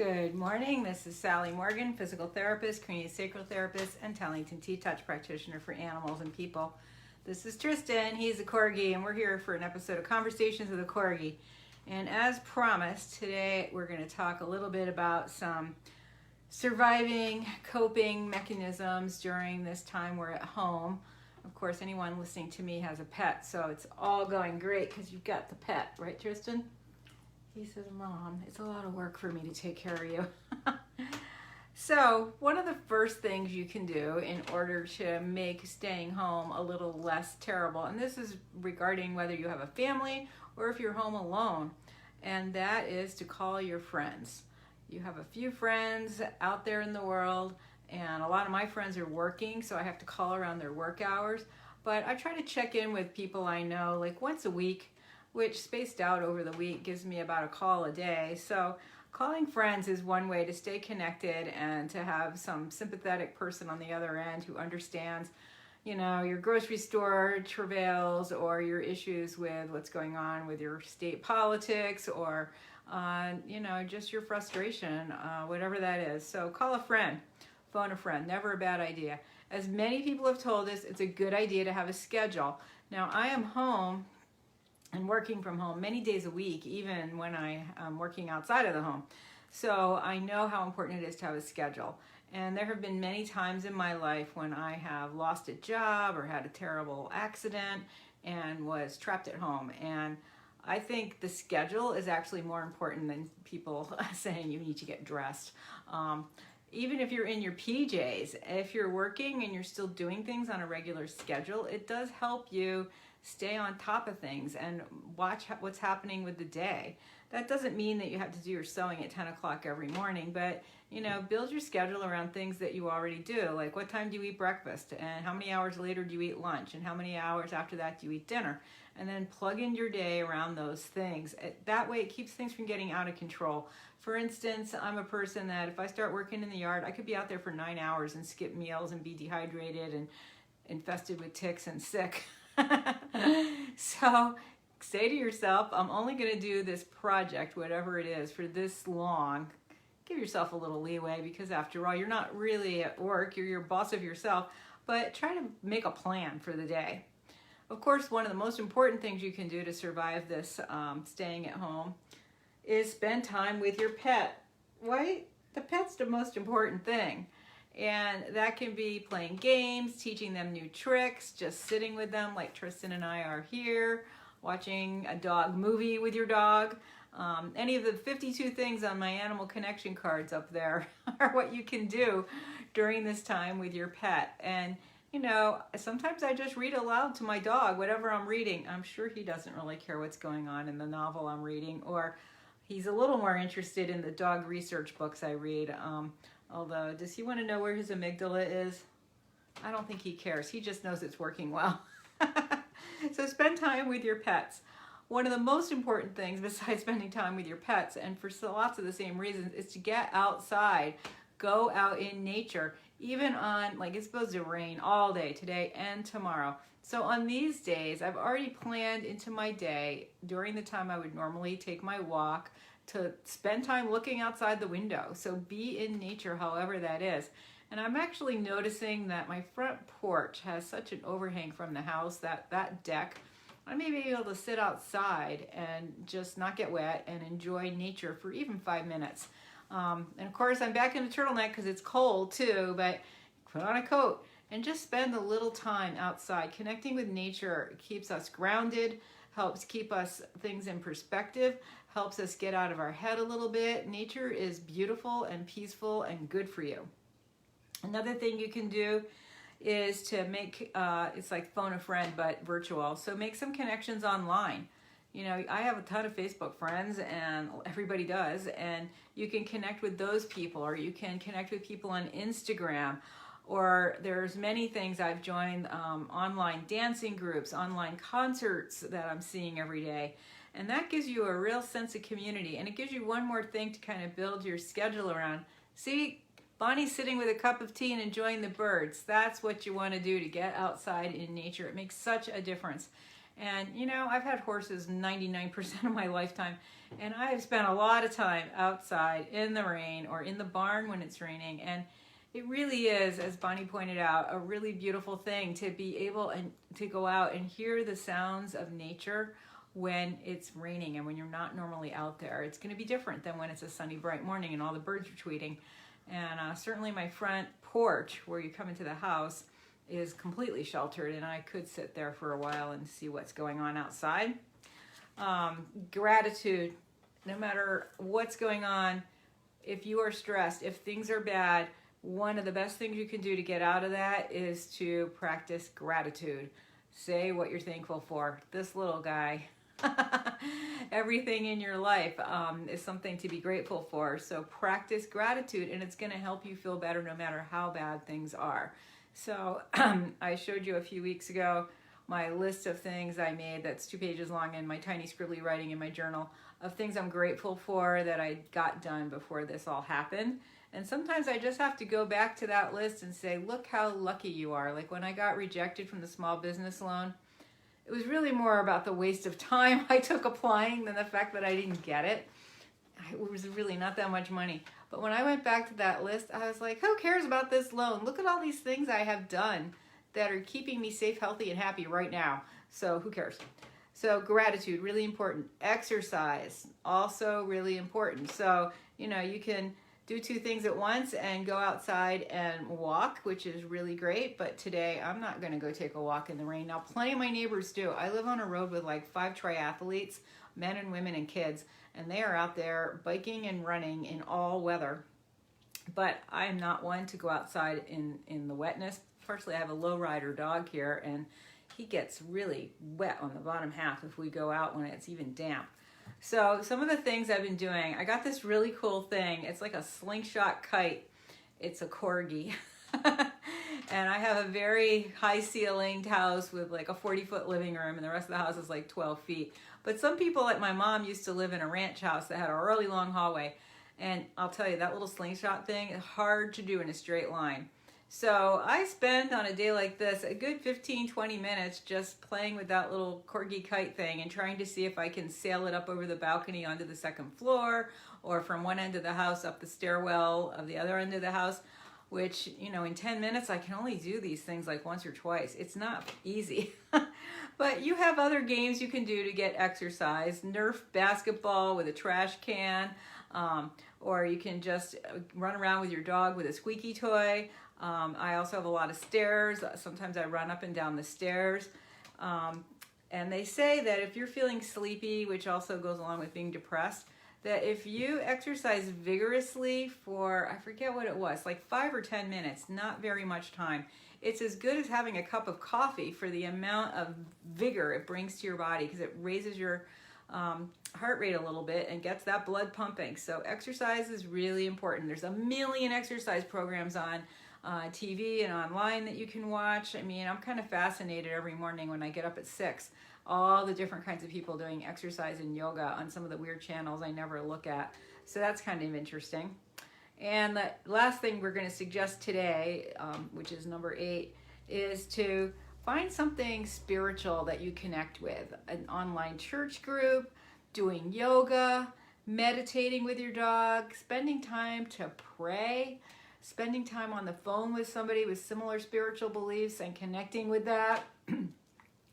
Good morning. This is Sally Morgan, physical therapist, craniosacral therapist, and Tellington T-Touch practitioner for animals and people. This is Tristan. He's a Corgi, and we're here for an episode of Conversations with a Corgi. And as promised, today we're going to talk a little bit about some surviving, coping mechanisms during this time we're at home. Of course, anyone listening to me has a pet, so it's all going great because you've got the pet, right, Tristan? He says, Mom, it's a lot of work for me to take care of you. So one of the first things you can do in order to make staying home a little less terrible, and this is regarding whether you have a family or if you're home alone, and that is to call your friends. You have a few friends out there in the world, and a lot of my friends are working, so I have to call around their work hours. But I try to check in with people I know like once a week, which spaced out over the week gives me about a call a day. So calling friends is one way to stay connected and to have some sympathetic person on the other end who understands, you know, your grocery store travails or your issues with what's going on with your state politics or, you know, just your frustration, whatever that is. So call a friend, phone a friend, never a bad idea. As many people have told us, it's a good idea to have a schedule. Now, I am home and working from home many days a week, even when I am working outside of the home. So I know how important it is to have a schedule. And there have been many times in my life when I have lost a job or had a terrible accident and was trapped at home. And I think the schedule is actually more important than people saying you need to get dressed. Even if you're in your PJs, if you're working and you're still doing things on a regular schedule, it does help you stay on top of things and watch what's happening with the day. That doesn't mean that you have to do your sewing at 10 o'clock every morning, but you know, build your schedule around things that you already do. Like what time do you eat breakfast, and how many hours later do you eat lunch, and how many hours after that do you eat dinner? And then plug in your day around those things. That way it keeps things from getting out of control. For instance, I'm a person that if I start working in the yard, I could be out there for 9 hours and skip meals and be dehydrated and infested with ticks and sick. So say to yourself, I'm only going to do this project, whatever it is, for this long. Give yourself a little leeway because after all, you're not really at work, you're your boss of yourself, but try to make a plan for the day. Of course, one of the most important things you can do to survive this staying at home is spend time with your pet, right? The pet's the most important thing. And that can be playing games, teaching them new tricks, just sitting with them like Tristan and I are here, watching a dog movie with your dog. Any of the 52 things on my Animal Connection cards up there are what you can do during this time with your pet. And you know, sometimes I just read aloud to my dog, whatever I'm reading. I'm sure he doesn't really care what's going on in the novel I'm reading, or he's a little more interested in the dog research books I read. Although, does he want to know where his amygdala is? I don't think he cares. He just knows it's working well. So spend time with your pets. One of the most important things besides spending time with your pets, and for lots of the same reasons, is to get outside. Go out in nature. Even on, like, it's supposed to rain all day today and tomorrow. So on these days, I've already planned into my day during the time I would normally take my walk to spend time looking outside the window. So be in nature, however that is. And I'm actually noticing that my front porch has such an overhang from the house, that deck. I may be able to sit outside and just not get wet and enjoy nature for even 5 minutes. And of course, I'm back in a turtleneck because it's cold too, but put on a coat and just spend a little time outside. Connecting with nature keeps us grounded, helps keep us things in perspective, helps us get out of our head a little bit. Nature is beautiful and peaceful and good for you. Another thing you can do is to make, it's like phone a friend but virtual, so make some connections online. You know, I have a ton of Facebook friends, and everybody does, and you can connect with those people, or you can connect with people on Instagram, or there's many things I've joined, online dancing groups, online concerts that I'm seeing every day, and that gives you a real sense of community, and it gives you one more thing to kind of build your schedule around. See, Bonnie's sitting with a cup of tea and enjoying the birds. That's what you want to do, to get outside in nature. It makes such a difference. And you know, I've had horses 99% of my lifetime, and I have spent a lot of time outside in the rain or in the barn when it's raining. And it really is, as Bonnie pointed out, a really beautiful thing to be able to go out and hear the sounds of nature when it's raining and when you're not normally out there. It's going to be different than when it's a sunny, bright morning and all the birds are tweeting. And certainly my front porch, where you come into the house, is completely sheltered, and I could sit there for a while and see what's going on outside. Gratitude, no matter what's going on, if you are stressed, if things are bad, one of the best things you can do to get out of that is to practice gratitude. Say what you're thankful for. This little guy, everything in your life is something to be grateful for. So practice gratitude, and it's going to help you feel better no matter how bad things are. So I showed you a few weeks ago my list of things I made that's 2 pages long in my tiny scribbly writing in my journal of things I'm grateful for that I got done before this all happened. And sometimes I just have to go back to that list and say, look how lucky you are. Like when I got rejected from the small business loan, it was really more about the waste of time I took applying than the fact that I didn't get it. It was really not that much money. But when I went back to that list, I was like, who cares about this loan? Look at all these things I have done that are keeping me safe, healthy, and happy right now. So who cares? So gratitude, really important. Exercise, also really important. So, you know, you can do 2 things at once and go outside and walk, which is really great. But today I'm not going to go take a walk in the rain. Now, plenty of my neighbors do. I live on a road with like 5 triathletes, men and women and kids, and they are out there biking and running in all weather. But I am not one to go outside in the wetness. Firstly, I have a lowrider dog here, and he gets really wet on the bottom half if we go out when it's even damp. So some of the things I've been doing, I got this really cool thing. It's like a slingshot kite. It's a Corgi. And I have a very high ceilinged house with like a 40-foot living room, and the rest of the house is like 12 feet. But some people, like my mom, used to live in a ranch house that had a really long hallway. And I'll tell you, that little slingshot thing is hard to do in a straight line. So I spend on a day like this a good 15-20 minutes just playing with that little Corgi kite thing and trying to see if I can sail it up over the balcony onto the 2nd floor, or from one end of the house up the stairwell of the other end of the house, which, you know, in 10 minutes I can only do these things like once or twice. It's not easy. But you have other games you can do to get exercise. Nerf basketball with a trash can, or you can just run around with your dog with a squeaky toy. I also have a lot of stairs. Sometimes I run up and down the stairs. And they say that if you're feeling sleepy, which also goes along with being depressed, that if you exercise vigorously for, I forget what it was, like 5 or 10 minutes, not very much time, it's as good as having a cup of coffee for the amount of vigor it brings to your body, because it raises your heart rate a little bit and gets that blood pumping. So exercise is really important. There's a million exercise programs on TV and online that you can watch. I mean, I'm kind of fascinated every morning when I get up at 6, all the different kinds of people doing exercise and yoga on some of the weird channels I never look at. So that's kind of interesting. And the last thing we're going to suggest today, which is number 8, is to find something spiritual that you connect with. An online church group, doing yoga, meditating with your dog, spending time to pray, spending time on the phone with somebody with similar spiritual beliefs and connecting with that,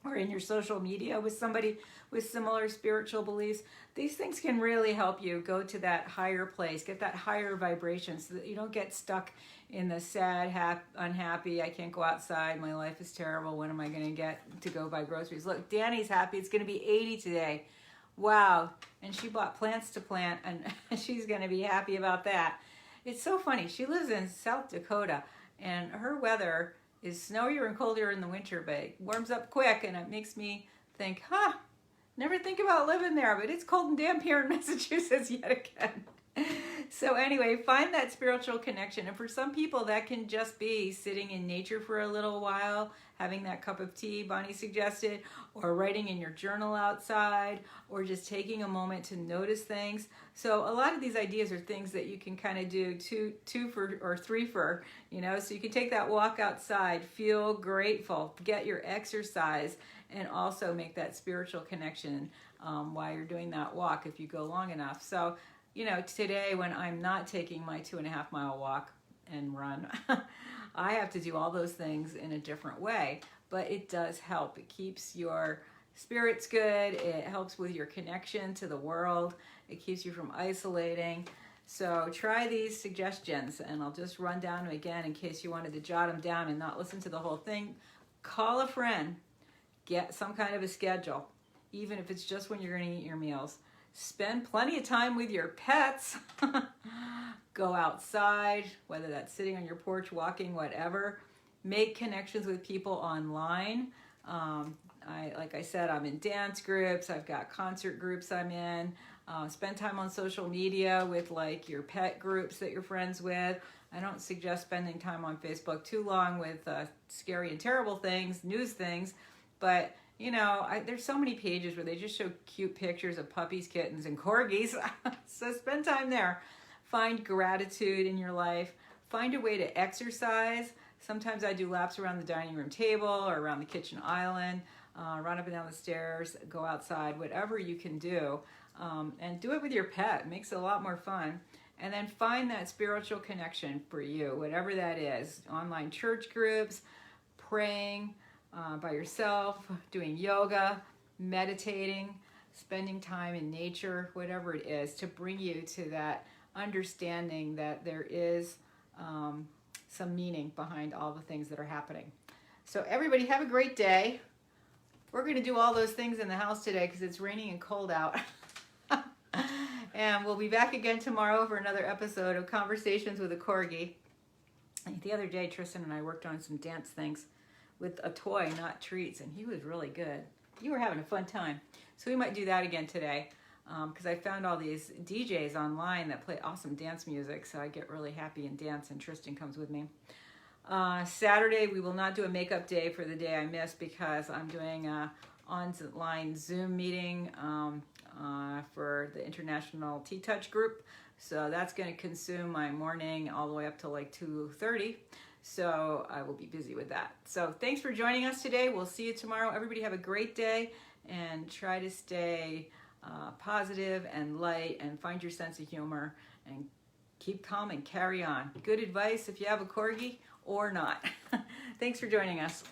or in your social media with somebody with similar spiritual beliefs. These things can really help you go to that higher place, get that higher vibration, so that you don't get stuck in the sad, unhappy, I can't go outside, my life is terrible, when am I going to get to go buy groceries? Look, Danny's happy, it's going to be 80 today. Wow. And she bought plants to plant, and she's going to be happy about that. It's so funny. She lives in South Dakota, and her weather is snowier and colder in the winter, but it warms up quick, and it makes me think, never think about living there, but it's cold and damp here in Massachusetts yet again. So anyway, find that spiritual connection. And for some people, that can just be sitting in nature for a little while, having that cup of tea Bonnie suggested, or writing in your journal outside, or just taking a moment to notice things. So a lot of these ideas are things that you can kind of do two for or three for, you know, so you can take that walk outside, feel grateful, get your exercise, and also make that spiritual connection while you're doing that walk if you go long enough. So, you know, today when I'm not taking my 2.5 mile walk and run, I have to do all those things in a different way, but it does help. It keeps your spirits good. It helps with your connection to the world. It keeps you from isolating. So try these suggestions, and I'll just run down them again in case you wanted to jot them down and not listen to the whole thing. Call a friend. Get some kind of a schedule, even if it's just when you're going to eat your meals. Spend plenty of time with your pets. Go outside, whether that's sitting on your porch, walking, whatever. Make connections with people online. Like I said, I'm in dance groups. I've got concert groups I'm in. Spend time on social media with like your pet groups that you're friends with. I don't suggest spending time on Facebook too long with scary and terrible things, news things. But, you know, there's so many pages where they just show cute pictures of puppies, kittens, and corgis. So spend time there. Find gratitude in your life. Find a way to exercise. Sometimes I do laps around the dining room table or around the kitchen island, run up and down the stairs, go outside, whatever you can do. And do it with your pet. It makes it a lot more fun. And then find that spiritual connection for you, whatever that is. Online church groups, praying, by yourself, doing yoga, meditating, spending time in nature, whatever it is, to bring you to that understanding that there is some meaning behind all the things that are happening. So everybody have a great day. We're going to do all those things in the house today because it's raining and cold out. And we'll be back again tomorrow for another episode of Conversations with a Corgi. The other day, Tristan and I worked on some dance things with a toy, not treats, and he was really good. You were having a fun time. So we might do that again today because I found all these DJs online that play awesome dance music, so I get really happy and dance, and Tristan comes with me. Saturday, we will not do a makeup day for the day I missed because I'm doing a online Zoom meeting for the International Tea Touch group. So that's going to consume my morning all the way up to like 2:30. So I will be busy with that. So thanks for joining us today. We'll see you tomorrow. Everybody have a great day and try to stay positive and light and find your sense of humor and keep calm and carry on. Good advice if you have a corgi or not. Thanks for joining us.